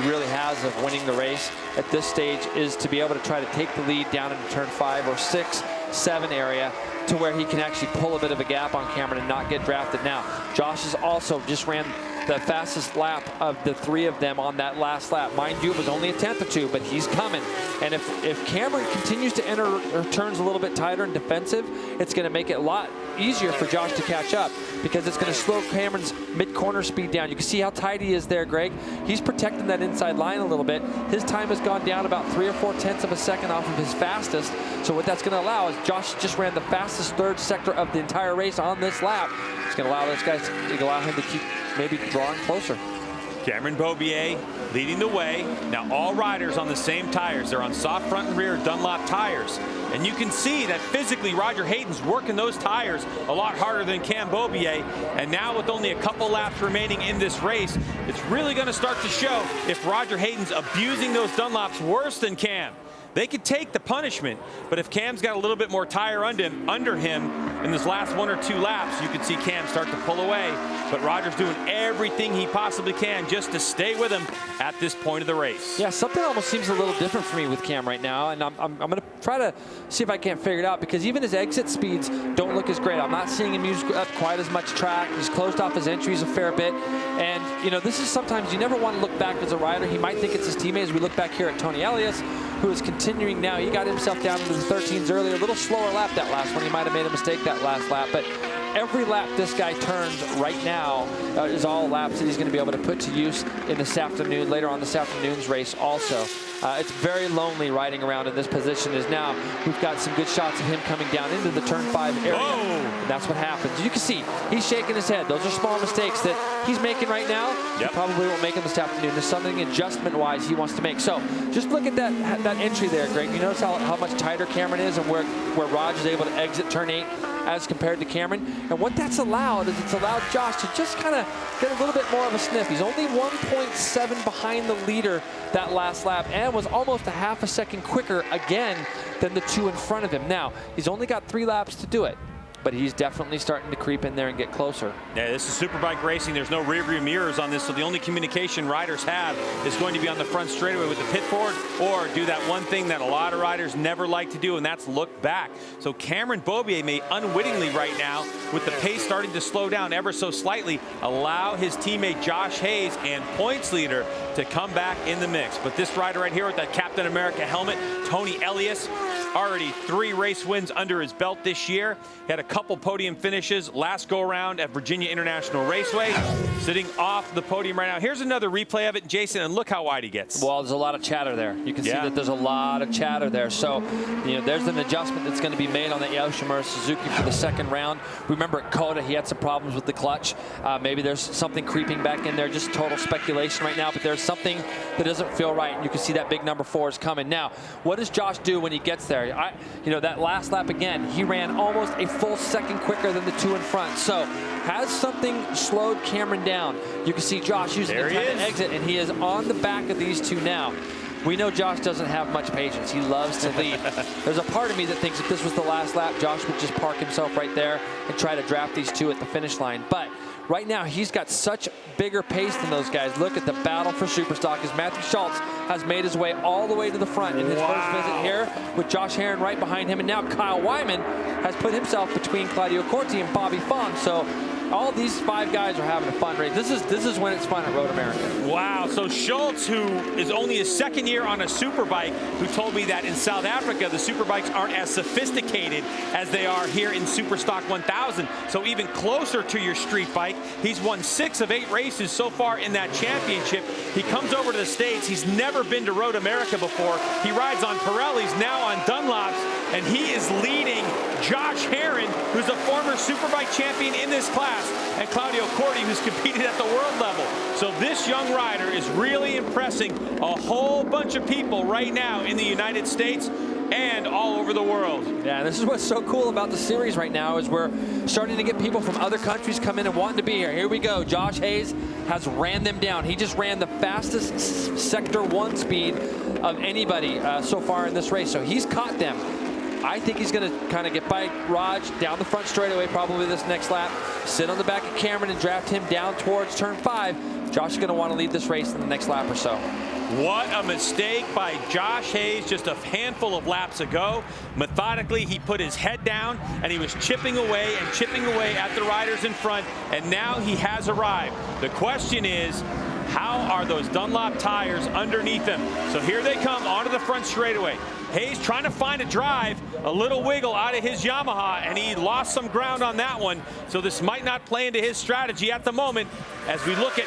[SPEAKER 2] really has of winning the race at this stage is to be able to try to take the lead down into turn 5 or 6, 7 area to where he can actually pull a bit of a gap on Cameron and not get drafted. Now, Josh has also just ran the fastest lap of the 3 of them on that last lap. Mind you, it was only a tenth or 2, but he's coming. And if Cameron continues to enter her turns a little bit tighter and defensive, it's going to make it a lot easier for Josh to catch up, because it's going to slow Cameron's mid-corner speed down. You can see how tight he is there, Greg. He's protecting that inside line a little bit. His time has gone down about 3 or 4 tenths of a second off of his fastest. So what that's going to allow is Josh just ran the fastest 3rd sector of the entire race on this lap. It's going to allow those guys to allow him to keep maybe drawing closer.
[SPEAKER 1] Cameron Beaubier leading the way. Now all riders on the same tires. They're on soft front and rear Dunlop tires. And you can see that physically Roger Hayden's working those tires a lot harder than Cam Beaubier. And now with only a couple laps remaining in this race, it's really going to start to show if Roger Hayden's abusing those Dunlops worse than Cam. They could take the punishment, but if Cam's got a little bit more tire under him in this last 1 or 2 laps, you could see Cam start to pull away. But Roger's doing everything he possibly can just to stay with him at this point of the race.
[SPEAKER 2] Yeah, something almost seems a little different for me with Cam right now, and I'm going to try to see if I can't figure it out, because even his exit speeds don't look as great. I'm not seeing him use up quite as much track. He's closed off his entries a fair bit, and you know, this is sometimes you never want to look back as a rider. He might think it's his teammates. We look back here at Tony Elias, who is continuing now. He got himself down into the 13s earlier, a little slower lap that last one. He might have made a mistake that last lap, but every lap this guy turns right now is all laps that he's going to be able to put to use in this afternoon, later on this afternoon's race also. It's very lonely riding around in this position. Is now we've got some good shots of him coming down into the turn 5 area. And that's what happens. You can see he's shaking his head. Those are small mistakes that he's making right now. He probably won't make them this afternoon. There's something adjustment-wise he wants to make. So just look at that entry there, Greg. You notice how much tighter Cameron is and where Raj is able to exit turn 8 as compared to Cameron. And what that's allowed is it's allowed Josh to just kind of get a little bit more of a sniff. He's only 1.7 behind the leader that last lap, and was almost a half a second quicker again than the 2 in front of him. Now, he's only got 3 laps to do it, but he's definitely starting to creep in there and get closer.
[SPEAKER 1] Yeah, this is Superbike racing. There's no rear view mirrors on this, so the only communication riders have is going to be on the front straightaway with the pit forward, or do that one thing that a lot of riders never like to do, and that's look back. So Cameron Beaubier may unwittingly right now, with the pace starting to slow down ever so slightly, allow his teammate Josh Hayes and points leader to come back in the mix. But this rider right here with that Captain America helmet, Tony Elias, already 3 race wins under his belt this year. He had a couple podium finishes last go around at Virginia International Raceway, sitting off the podium right now. Here's another replay of it, Jason, and look how wide he gets.
[SPEAKER 2] Well, there's a lot of chatter there. You can see that there's a lot of chatter there. So, you know, there's an adjustment that's going to be made on the Yoshimura Suzuki for the 2nd round. Remember at Coda, he had some problems with the clutch. Maybe there's something creeping back in there, just total speculation right now, but there's something that doesn't feel right. You can see that big number 4 is coming. Now, what does Josh do when he gets there? You know, that last lap again, he ran almost a full second quicker than the 2 in front. So has something slowed Cameron down? You can see Josh using the time to exit, and he is on the back of these 2 now. We know Josh doesn't have much patience. He loves to lead. There's a part of me that thinks if this was the last lap, Josh would just park himself right there and try to draft these 2 at the finish line. But right now, he's got such bigger pace than those guys. Look at the battle for Superstock as Matthew Schultz has made his way all the way to the front in his first visit here, with Josh Herron right behind him. And now Kyle Wyman has put himself between Claudio Corti and Bobby Fong. So all these 5 guys are having a fun race. This is when it's fun at Road America.
[SPEAKER 1] Wow, so Schultz, who is only his 2nd year on a Superbike, who told me that in South Africa, the Superbikes aren't as sophisticated as they are here in Superstock 1000. So even closer to your street bike. He's won 6 of 8 races so far in that championship. He comes over to the States. He's never been to Road America before. He rides on Pirellis, now on Dunlops, and he is leading Josh Herron, who's a former Superbike champion in this class, and Claudio Corti, who's competed at the world level. So this young rider is really impressing a whole bunch of people right now in the United States and all over the world.
[SPEAKER 2] Yeah, this is what's so cool about the series right now, is we're starting to get people from other countries come in and wanting to be here. Here we go. Josh Hayes has ran them down. He just ran the fastest Sector 1 speed of anybody so far in this race. So he's caught them. I think he's going to kind of get by Raj down the front straightaway probably this next lap, sit on the back of Cameron and draft him down towards turn 5. Josh is going to want to lead this race in the next lap or so.
[SPEAKER 1] What a mistake by Josh Hayes just a handful of laps ago. Methodically, he put his head down and he was chipping away at the riders in front, and now he has arrived. The question is, how are those Dunlop tires underneath him? So here they come onto the front straightaway. Hayes trying to find a drive, a little wiggle out of his Yamaha, and he lost some ground on that one. So this might not play into his strategy at the moment as we look at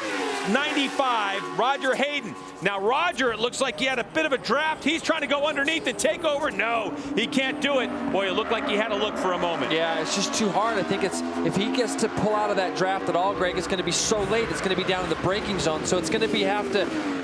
[SPEAKER 1] 95, Roger Hayden. Now Roger, it looks like he had a bit of a draft. He's trying to go underneath and take over. No, he can't do it. Boy, it looked like he had a look for a moment.
[SPEAKER 2] Yeah, it's just too hard. I think if he gets to pull out of that draft at all, Greg, it's going to be so late. It's going to be down in the braking zone. So it's going to be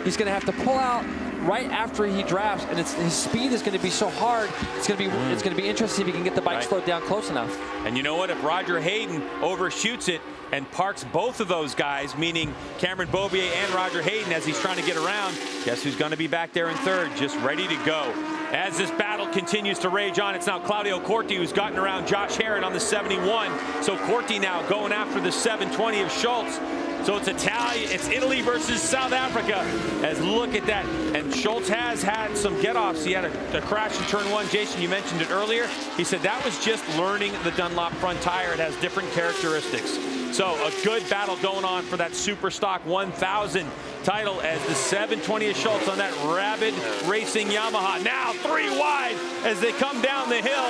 [SPEAKER 2] he's going to have to pull out right after he drafts, and his speed is going to be so hard. It's going to be interesting if he can get the bike slowed down close enough.
[SPEAKER 1] And you know what? If Roger Hayden overshoots it and parks both of those guys, meaning Cameron Beaubier and Roger Hayden, as he's trying to get around, guess who's going to be back there in third, just ready to go. As this battle continues to rage on, it's now Claudio Corti who's gotten around Josh Herrin on the 71. So Corti now going after the 720 of Schultz. So it's Italy versus South Africa. As look at that. And Schultz has had some get-offs. He had a crash in turn one. Jason, you mentioned it earlier. He said that was just learning the Dunlop front tire. It has different characteristics. So a good battle going on for that Super Stock 1000 title as the 720 of Schultz on that rabid racing Yamaha. Now 3 wide as they come down the hill.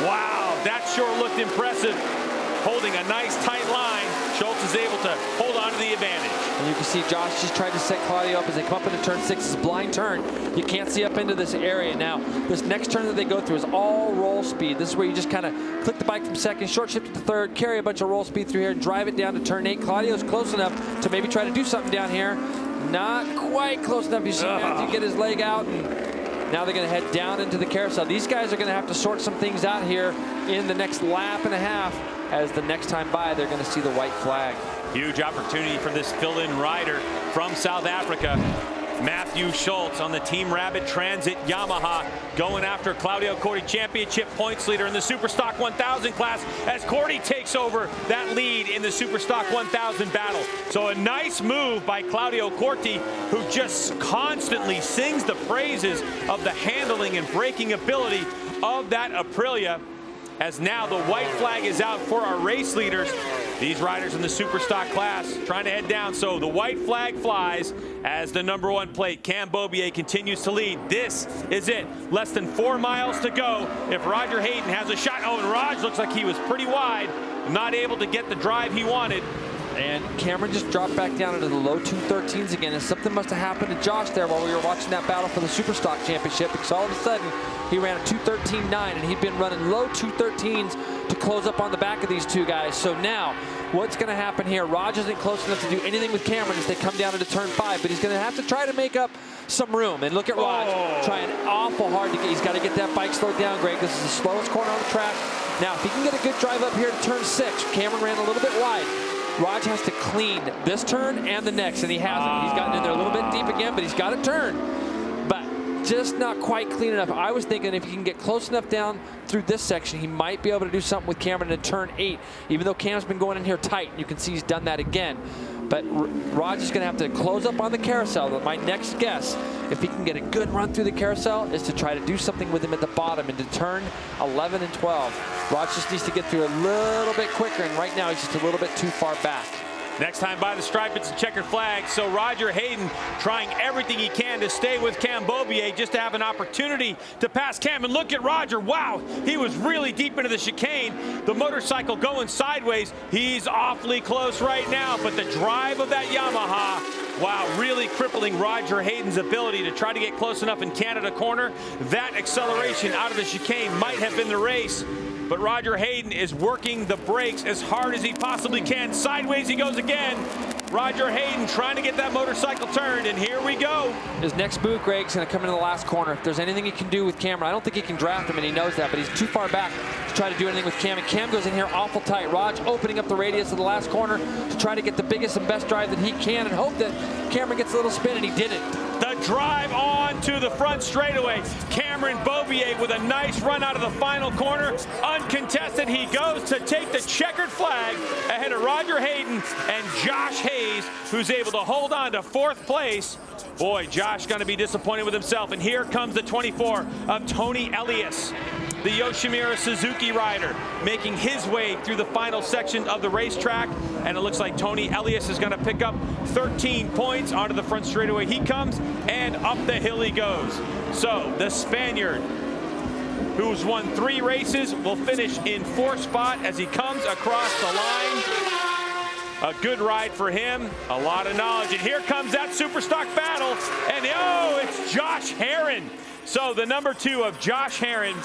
[SPEAKER 1] Wow, that sure looked impressive. Holding a nice tight line. Schultz is able to hold on to the advantage.
[SPEAKER 2] And you can see Josh just tried to set Claudio up as they come up into turn 6. It's a blind turn. You can't see up into this area. Now, this next turn that they go through is all roll speed. This is where you just kind of click the bike from second, short shift to third, carry a bunch of roll speed through here, and drive it down to turn 8. Claudio's close enough to maybe try to do something down here. Not quite close enough. You see Matthew get his leg out, and now they're going to head down into the carousel. These guys are going to have to sort some things out here in the next lap and a half, as the next time by they're going to see the white flag.
[SPEAKER 1] Huge opportunity for this fill-in rider from South Africa. Matthew Schultz on the Team Rabbit Transit Yamaha going after Claudio Corti, championship points leader in the Superstock 1000 class, as Corti takes over that lead in the Superstock 1000 battle. So a nice move by Claudio Corti, who just constantly sings the praises of the handling and braking ability of that Aprilia. As now the white flag is out for our race leaders. These riders in the Superstock class trying to head down. So the white flag flies as the #1 plate, Cam Beaubier, continues to lead. This is it. Less than 4 miles to go if Roger Hayden has a shot. Oh, and Raj looks like he was pretty wide, not able to get the drive he wanted.
[SPEAKER 2] And Cameron just dropped back down into the low 213s again, and something must have happened to Josh there while we were watching that battle for the Superstock Championship, because all of a sudden he ran a 213.9, and he'd been running low 213s to close up on the back of these two guys. So now what's going to happen here? Raj isn't close enough to do anything with Cameron as they come down into turn 5, but he's going to have to try to make up some room. And look at Raj trying awful hard to get. He's got to get that bike slowed down, Greg. This is the slowest corner on the track. Now, if he can get a good drive up here to turn 6, Cameron ran a little bit wide. Raj has to clean this turn and the next, and he hasn't. He's gotten in there a little bit deep again, but he's got a turn. But just not quite clean enough. I was thinking if he can get close enough down through this section, he might be able to do something with Cameron in turn 8, even though Cam's been going in here tight. You can see he's done that again. But Raj is going to have to close up on the carousel. My next guess, if he can get a good run through the carousel, is to try to do something with him at the bottom into turn 11 and 12. Raj just needs to get through a little bit quicker, and right now he's just a little bit too far back.
[SPEAKER 1] Next time by the stripe, it's a checkered flag. So Roger Hayden trying everything he can to stay with Cam Beaubier just to have an opportunity to pass Cam. And look at Roger. Wow, he was really deep into the chicane. The motorcycle going sideways. He's awfully close right now, but the drive of that Yamaha, wow, really crippling Roger Hayden's ability to try to get close enough in Canada corner. That acceleration out of the chicane might have been the race. But Roger Hayden is working the brakes as hard as he possibly can. Sideways he goes again. Roger Hayden trying to get that motorcycle turned, and here we go.
[SPEAKER 2] His next move, Greg's going to come into the last corner. If there's anything he can do with Cameron, I don't think he can draft him, and he knows that, but he's too far back to try to do anything with Cam. And Cam goes in here awful tight. Raj opening up the radius of the last corner to try to get the biggest and best drive that he can and hope that Cameron gets a little spin, and he didn't.
[SPEAKER 1] The drive on to the front straightaway. Cameron Beaubier with a nice run out of the final corner. Uncontested, he goes to take the checkered flag ahead of Roger Hayden and Josh Hayes, who's able to hold on to 4th place. Boy, Josh going to be disappointed with himself. And here comes the 24 of Tony Elias, the Yoshimura Suzuki rider, making his way through the final section of the racetrack. And it looks like Tony Elias is going to pick up 13 points. Onto the front straightaway he comes, and up the hill he goes. So the Spaniard, who's won 3 races, will finish in 4th spot as he comes across the line. A good ride for him, a lot of knowledge. And here comes that Superstock battle. And oh, it's Josh Herrin. So the number 2 of Josh Herrin,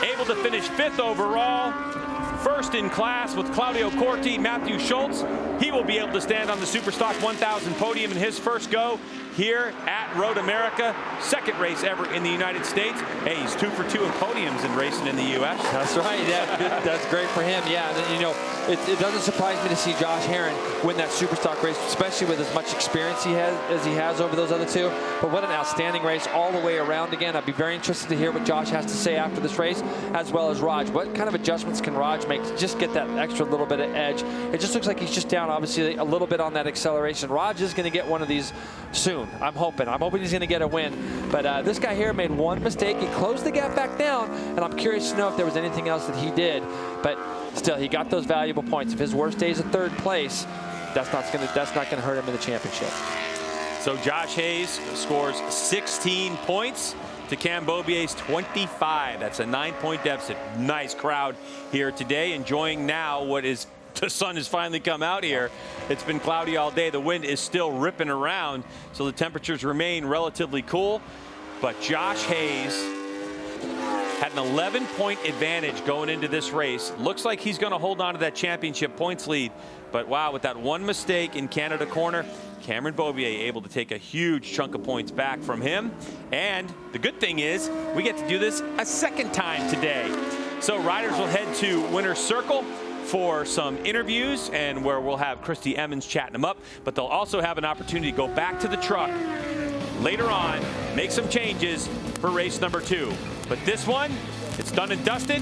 [SPEAKER 1] able to finish 5th overall. 1st in class with Claudio Corti, Matthew Schultz. He will be able to stand on the Superstock 1000 podium in his first go here at Road America. 2nd race ever in the United States. Hey, he's 2 for 2 in podiums in racing in the U.S.
[SPEAKER 2] That's right. That's great for him. Yeah, and, you know, it doesn't surprise me to see Josh Herrin win that Superstock race, especially with as much experience he has over those other 2. But what an outstanding race all the way around again. I'd be very interested to hear what Josh has to say after this race, as well as Raj. What kind of adjustments can Raj make to just get that extra little bit of edge? It just looks like he's just down, obviously, a little bit on that acceleration. Raj is going to get one of these soon. I'm hoping he's going to get a win. But this guy here made one mistake. He closed the gap back down, and I'm curious to know if there was anything else that he did. But still, he got those valuable points. If his worst day is a 3rd place, that's not going to hurt him in the championship.
[SPEAKER 1] So Josh Hayes scores 16 points to Cam Beaubier's 25. That's a 9-point deficit. Nice crowd here today, enjoying now what is, the sun has finally come out here. It's been cloudy all day. The wind is still ripping around, so the temperatures remain relatively cool. But Josh Hayes had an 11-point advantage going into this race. Looks like he's going to hold on to that championship points lead. But wow, with that one mistake in Canada corner, Cameron Beaubier able to take a huge chunk of points back from him. And the good thing is we get to do this a 2nd time today. So riders will head to Winner's Circle for some interviews, and where we'll have Christy Emmons chatting them up. But they'll also have an opportunity to go back to the truck later on, make some changes for race number 2. But this one, it's done and dusted.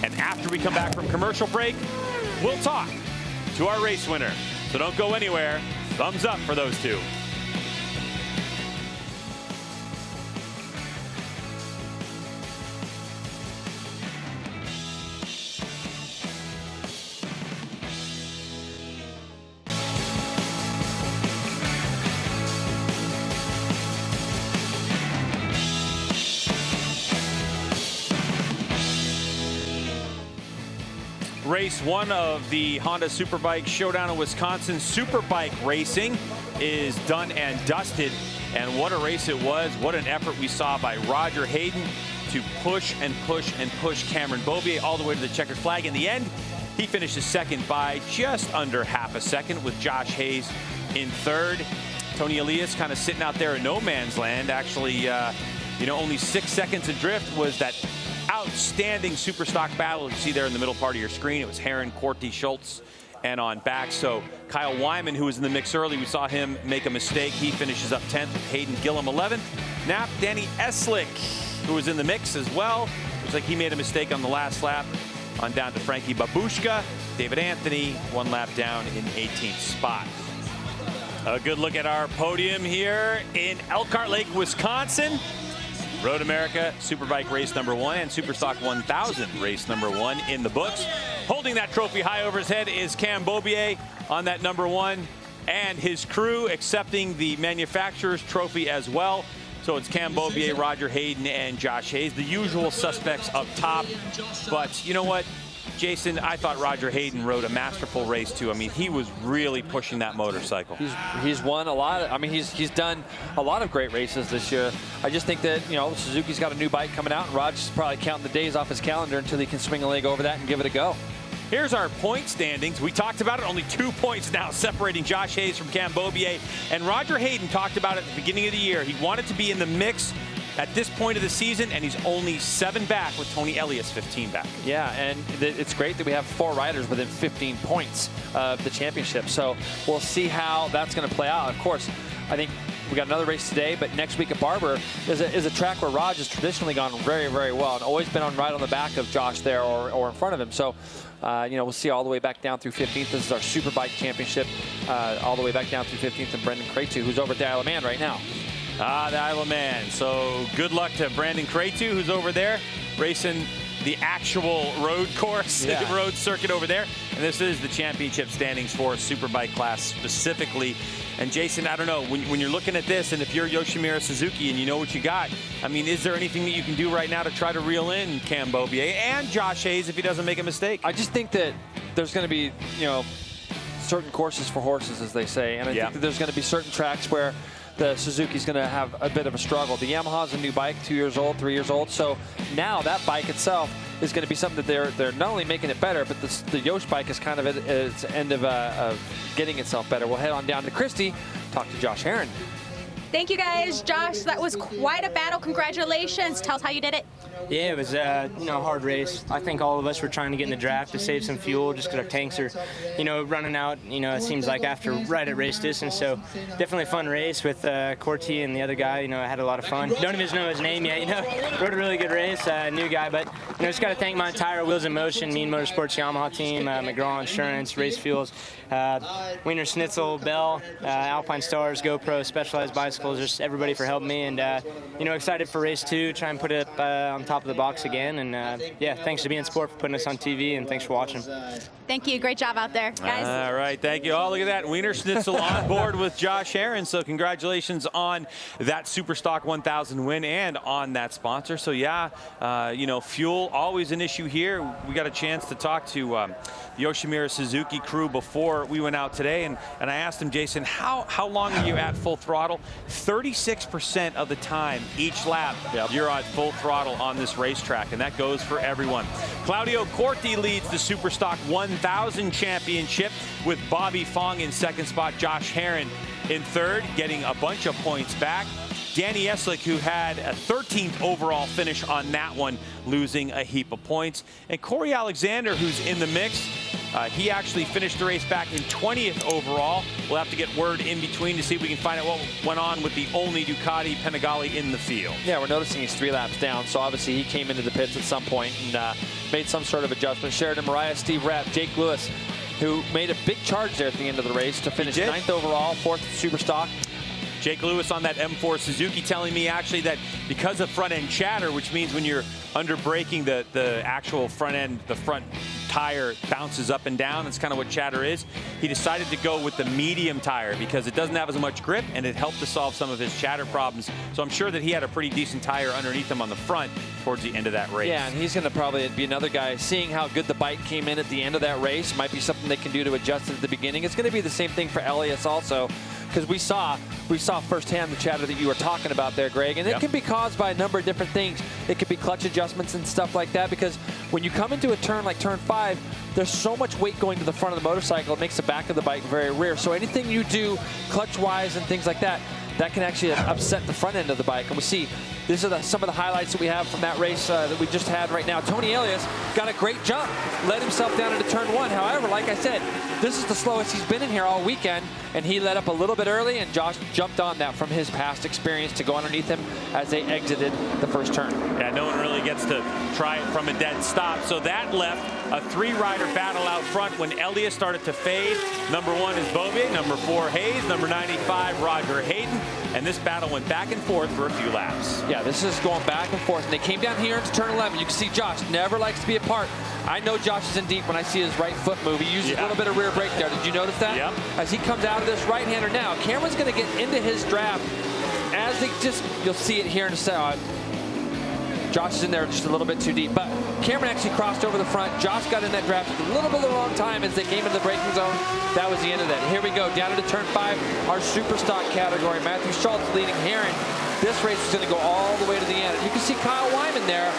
[SPEAKER 1] And after we come back from commercial break, we'll talk to our race winner. So don't go anywhere. Thumbs up for those 2. Race 1 of the Honda Superbike Showdown in Wisconsin. Superbike racing is done and dusted. And what a race it was. What an effort we saw by Roger Hayden to push and push and push Cameron Beaubier all the way to the checkered flag. In the end, he finishes 2nd by just under half a second, with Josh Hayes in 3rd. Tony Elias kind of sitting out there in no man's land. Actually, only 6 seconds adrift was that outstanding Superstock battle you see there in the middle part of your screen. It was Herrin, Corti, Schultz, and on back. So Kyle Wyman, who was in the mix early, we saw him make a mistake. He finishes up 10th with Hayden Gillum 11th. Nap Danny Eslick, who was in the mix as well. Looks like he made a mistake on the last lap. On down to Frankie Babushka. David Anthony, 1 lap down in 18th spot. A good look at our podium here in Elkhart Lake, Wisconsin. Road America Superbike race number 1 and Superstock 1000 race number 1 in the books. Holding that trophy high over his head is Cam Beaubier on that number 1, and his crew accepting the manufacturer's trophy as well. So it's Cam Beaubier, Roger Hayden, and Josh Hayes, the usual suspects up top. But you know what, Jason, I thought Roger Hayden rode a masterful race too. I mean, he was really pushing that motorcycle.
[SPEAKER 2] He's won a lot. He's done a lot of great races this year. I just think that, Suzuki's got a new bike coming out, and Roger's probably counting the days off his calendar until he can swing a leg over that and give it a go.
[SPEAKER 1] Here's our point standings. We talked about it. Only 2 points now separating Josh Hayes from Cam Beaubier. And Roger Hayden talked about it at the beginning of the year. He wanted to be in the mix at this point of the season, and he's only 7 back, with Tony Elias 15 back.
[SPEAKER 2] Yeah, and it's great that we have 4 riders within 15 points of the championship. So we'll see how that's going to play out. Of course, I think we got another race today, but next week at Barber is a track where Raj has traditionally gone very, very well and always been right on the back of Josh there or in front of him. So, you know, we'll see all the way back down through 15th. This is our Superbike Championship, all the way back down through 15th, and Brendan Cretu, who's over at the Isle of Man right now.
[SPEAKER 1] The Isle of Man. So good luck to Brandon Cretu, who's over there racing the actual road course, the road circuit over there. And this is the championship standings for Superbike class specifically. And Jason, I don't know, when you're looking at this, and if you're Yoshimura Suzuki and you know what you got, I mean, is there anything that you can do right now to try to reel in Cam Beaubier and Josh Hayes if he doesn't make a mistake?
[SPEAKER 2] I just think that there's going to be, you know, certain courses for horses, as they say. And I think that there's going to be certain tracks where the Suzuki's going to have a bit of a struggle. The Yamaha's a new bike, 2 years old, 3 years old. So now that bike itself is going to be something that they're not only making it better, but the Yosh bike is kind of at its end of getting itself better. We'll head on down to Christie, talk to Josh Herron.
[SPEAKER 3] Thank you, guys. Josh, that was quite a battle. Congratulations. Tell us how you did it.
[SPEAKER 7] Yeah, it was you know, a hard race. I think all of us were trying to get in the draft to save some fuel just because our tanks are, you know, running out, you know, it seems like right at race distance. So definitely a fun race with Corti and the other guy. You know, I had a lot of fun. Don't even know his name yet, you know. Rode a really good race, new guy. But, you know, just got to thank my entire Wheels in Motion, Mean Motorsports Yamaha team, McGraw Insurance, Race Fuels, Wiener Schnitzel, Bell, Alpine Stars, GoPro, Specialized Bicycles, just everybody for helping me. And, you know, excited for race 2, try and put it up on top of the box again. And, yeah, thanks to Bein Sport for putting us on TV, and thanks for watching.
[SPEAKER 3] Thank you. Great job out there, guys.
[SPEAKER 1] All right. Thank you. Oh, look at that. Wiener Schnitzel on board with Josh Herron. So congratulations on that Superstock 1000 win and on that sponsor. So, yeah, you know, fuel, always an issue here. We got a chance to talk to the Yoshimura Suzuki crew before we went out today. And I asked him, Jason, how long are you at full throttle? 36% of the time, each lap, you're at full throttle on this racetrack. And that goes for everyone. Claudio Corti leads the Superstock 1000 championship with Bobby Fong in second spot, Josh Herron in third, getting a bunch of points back. Danny Eslick, who had a 13th overall finish on that one, losing a heap of points. And Corey Alexander, who's in the mix, he actually finished the race back in 20th overall. We'll have to get word in between to see if we can find out what went on with the only Ducati Panigale in the field.
[SPEAKER 2] Yeah, we're noticing he's 3 laps down, so obviously he came into the pits at some point and made some sort of adjustment. Sheridan Mariah, Steve Rapp, Jake Lewis, who made a big charge there at the end of the race to finish 9th overall, 4th Superstock.
[SPEAKER 1] Jake Lewis on that M4 Suzuki telling me actually that because of front end chatter, which means when you're under braking, the actual front end, the front tire bounces up and down. That's kind of what chatter is. He decided to go with the medium tire because it doesn't have as much grip, and it helped to solve some of his chatter problems. So I'm sure that he had a pretty decent tire underneath him on the front towards the end of that race.
[SPEAKER 2] Yeah, and he's going to probably be another guy seeing how good the bike came in at the end of that race. Might be something they can do to adjust it at the beginning. It's going to be the same thing for Elias also, because we saw firsthand the chatter that you were talking about there, Greg, and it can be caused by a number of different things. It could be clutch adjustments and stuff like that, because when you come into a turn like turn 5, there's so much weight going to the front of the motorcycle, it makes the back of the bike very rear. So anything you do clutch-wise and things like that, that can actually upset the front end of the bike. And we see, these are some of the highlights that we have from that race that we just had right now. Tony Elias got a great jump, led himself down into turn 1. However, like I said, this is the slowest he's been in here all weekend, and he let up a little bit early, and Josh jumped on that from his past experience to go underneath him as they exited the first turn.
[SPEAKER 1] Yeah, no one really gets to try it from a dead stop. So that left a 3-rider battle out front when Elias started to fade. Number 1 is Beaubier, number 4 Hayes, number 95 Roger Hayden, and this battle went back and forth for a few laps.
[SPEAKER 2] Yeah, this is going back and forth, and they came down here into turn 11. You can see Josh never likes to be apart. I know Josh is in deep when I see his right foot move. He uses a little bit of rear brake there. Did you notice that?
[SPEAKER 1] Yep.
[SPEAKER 2] As he comes out of this right-hander now, Cameron's going to get into his draft. As they you'll see it here in a second. Josh is in there just a little bit too deep, but Cameron actually crossed over the front. Josh got in that draft a little bit of the wrong time as they came into the braking zone. That was the end of that. Here we go, down into turn 5, our Superstock category. Matthew Schultz leading Herron. This race is going to go all the way to the end. You can see Kyle Wyman there,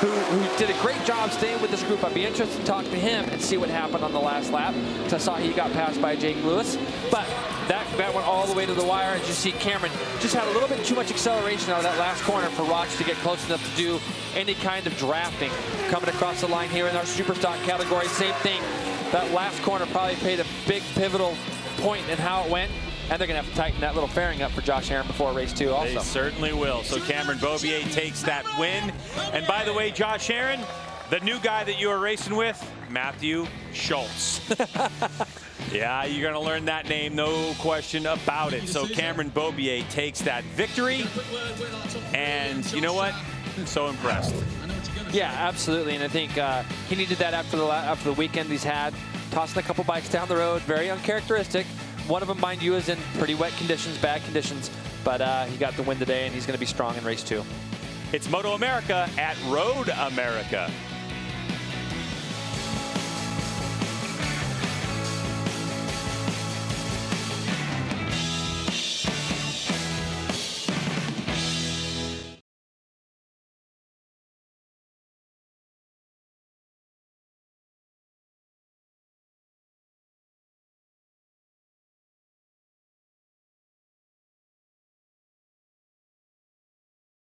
[SPEAKER 2] who did a great job staying with this group. I'd be interested to talk to him and see what happened on the last lap, because I saw he got passed by Jake Lewis. But that went all the way to the wire. As you see, Cameron just had a little bit too much acceleration out of that last corner for Roch to get close enough to do any kind of drafting. Coming across the line here in our Superstock category, same thing. That last corner probably played a big pivotal point in how it went. And they're going to have to tighten that little fairing up for Josh Aaron before race 2 also.
[SPEAKER 1] They certainly will. So Cameron Beaubier takes that win. And by the way, Josh Aaron, the new guy that you are racing with, Matthew Schultz. Yeah, you're going to learn that name, no question about it. So Cameron Beaubier takes that victory. And you know what? I'm so impressed.
[SPEAKER 2] Yeah, absolutely. And I think he needed that after the weekend he's had. Tossing a couple bikes down the road, very uncharacteristic. One of them, mind you, is in pretty wet conditions, bad conditions. But he got the win today, and he's going to be strong in race 2.
[SPEAKER 1] It's MotoAmerica at Road America.